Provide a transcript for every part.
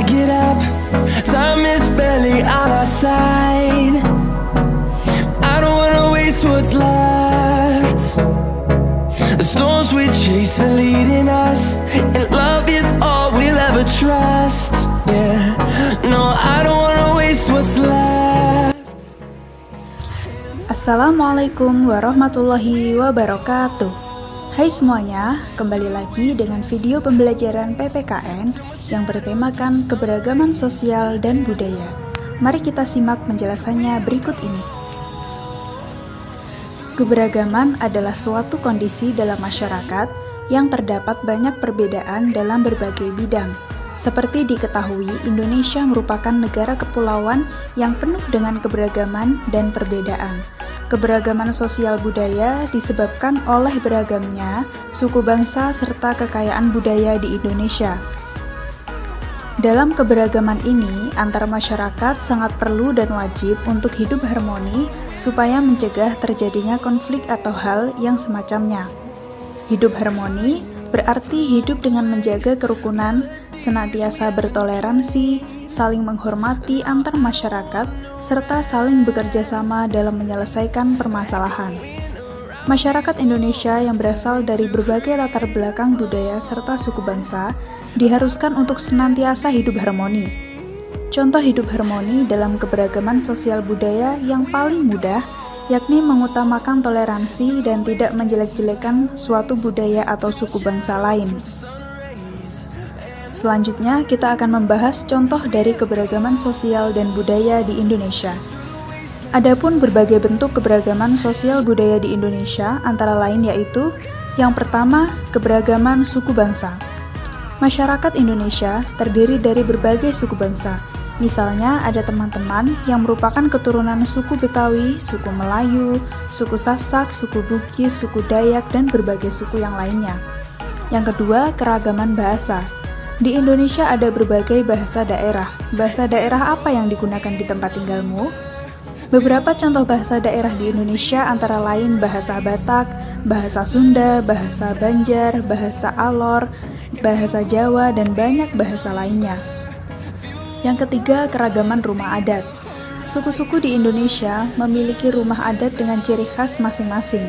get up. Time is barely on our side. I don't wanna waste what's left. The storms we chase are leading us, and love is all we'll ever trust. Yeah, no, I don't wanna waste what's left. Assalamualaikum warahmatullahi wabarakatuh. Hai semuanya, kembali lagi dengan video pembelajaran PPKN yang bertemakan keberagaman sosial dan budaya. Mari kita simak penjelasannya berikut ini. Keberagaman adalah suatu kondisi dalam masyarakat yang terdapat banyak perbedaan dalam berbagai bidang. Seperti diketahui, Indonesia merupakan negara kepulauan yang penuh dengan keberagaman dan perbedaan. Keberagaman sosial budaya disebabkan oleh beragamnya suku bangsa serta kekayaan budaya di Indonesia. Dalam keberagaman ini, antar masyarakat sangat perlu dan wajib untuk hidup harmoni supaya mencegah terjadinya konflik atau hal yang semacamnya. Hidup harmoni berarti hidup dengan menjaga kerukunan, senantiasa bertoleransi, saling menghormati antar masyarakat, serta saling bekerja sama dalam menyelesaikan permasalahan. Masyarakat Indonesia yang berasal dari berbagai latar belakang budaya serta suku bangsa diharuskan untuk senantiasa hidup harmoni. Contoh hidup harmoni dalam keberagaman sosial budaya yang paling mudah yakni mengutamakan toleransi dan tidak menjelek-jelekan suatu budaya atau suku bangsa lain. Selanjutnya, kita akan membahas contoh dari keberagaman sosial dan budaya di Indonesia. Adapun berbagai bentuk keberagaman sosial budaya di Indonesia antara lain yaitu: yang pertama, keberagaman suku bangsa. Masyarakat Indonesia terdiri dari berbagai suku bangsa. Misalnya ada teman-teman yang merupakan keturunan suku Betawi, suku Melayu, suku Sasak, suku Bugis, suku Dayak, dan berbagai suku yang lainnya. Yang kedua, keragaman bahasa. Di Indonesia ada berbagai bahasa daerah. Bahasa daerah apa yang digunakan di tempat tinggalmu? Beberapa contoh bahasa daerah di Indonesia antara lain bahasa Batak, bahasa Sunda, bahasa Banjar, bahasa Alor, bahasa Jawa, dan banyak bahasa lainnya. Yang ketiga, keragaman rumah adat. Suku-suku di Indonesia memiliki rumah adat dengan ciri khas masing-masing.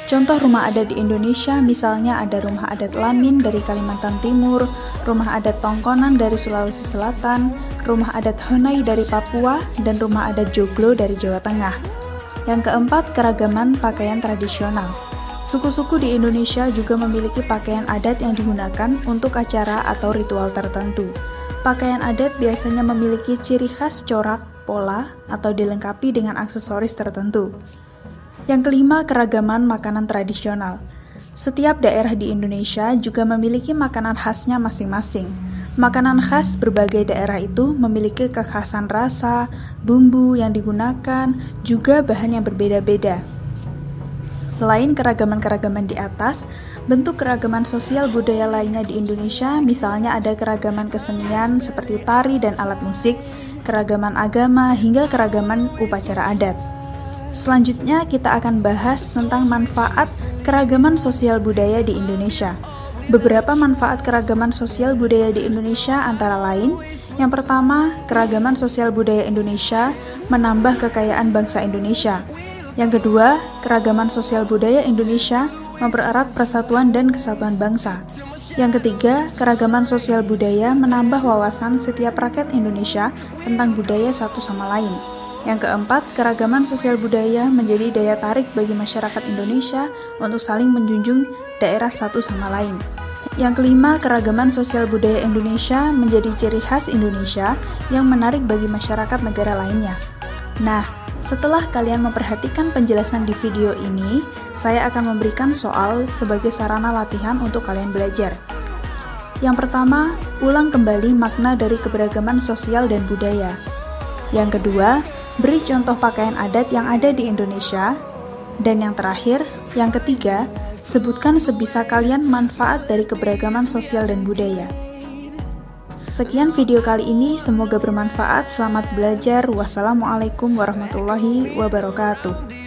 Contoh rumah adat di Indonesia misalnya ada rumah adat Lamin dari Kalimantan Timur, rumah adat Tongkonan dari Sulawesi Selatan, rumah adat Honai dari Papua, dan rumah adat Joglo dari Jawa Tengah. Yang keempat, keragaman pakaian tradisional. Suku-suku di Indonesia juga memiliki pakaian adat yang digunakan untuk acara atau ritual tertentu. Pakaian adat biasanya memiliki ciri khas corak, pola, atau dilengkapi dengan aksesoris tertentu. Yang kelima, keragaman makanan tradisional. Setiap daerah di Indonesia juga memiliki makanan khasnya masing-masing. Makanan khas berbagai daerah itu memiliki kekhasan rasa, bumbu yang digunakan, juga bahan yang berbeda-beda. Selain keragaman-keragaman di atas, bentuk keragaman sosial budaya lainnya di Indonesia misalnya ada keragaman kesenian seperti tari dan alat musik, keragaman agama, hingga keragaman upacara adat. Selanjutnya kita akan bahas tentang manfaat keragaman sosial budaya di Indonesia. Beberapa manfaat keragaman sosial budaya di Indonesia antara lain: yang pertama, keragaman sosial budaya Indonesia menambah kekayaan bangsa Indonesia. Yang kedua, keragaman sosial budaya Indonesia mempererat persatuan dan kesatuan bangsa. Yang ketiga, keragaman sosial budaya menambah wawasan setiap rakyat Indonesia tentang budaya satu sama lain. Yang keempat, keragaman sosial budaya menjadi daya tarik bagi masyarakat Indonesia untuk saling menjunjung daerah satu sama lain. Yang kelima, keragaman sosial budaya Indonesia menjadi ciri khas Indonesia yang menarik bagi masyarakat negara lainnya. Nah, setelah kalian memperhatikan penjelasan di video ini, saya akan memberikan soal sebagai sarana latihan untuk kalian belajar. Yang pertama, ulang kembali makna dari keberagaman sosial dan budaya. Yang kedua, beri contoh pakaian adat yang ada di Indonesia. Dan yang terakhir, yang ketiga, sebutkan sebisa kalian manfaat dari keberagaman sosial dan budaya. Sekian video kali ini, semoga bermanfaat. Selamat belajar. Wassalamualaikum warahmatullahi wabarakatuh.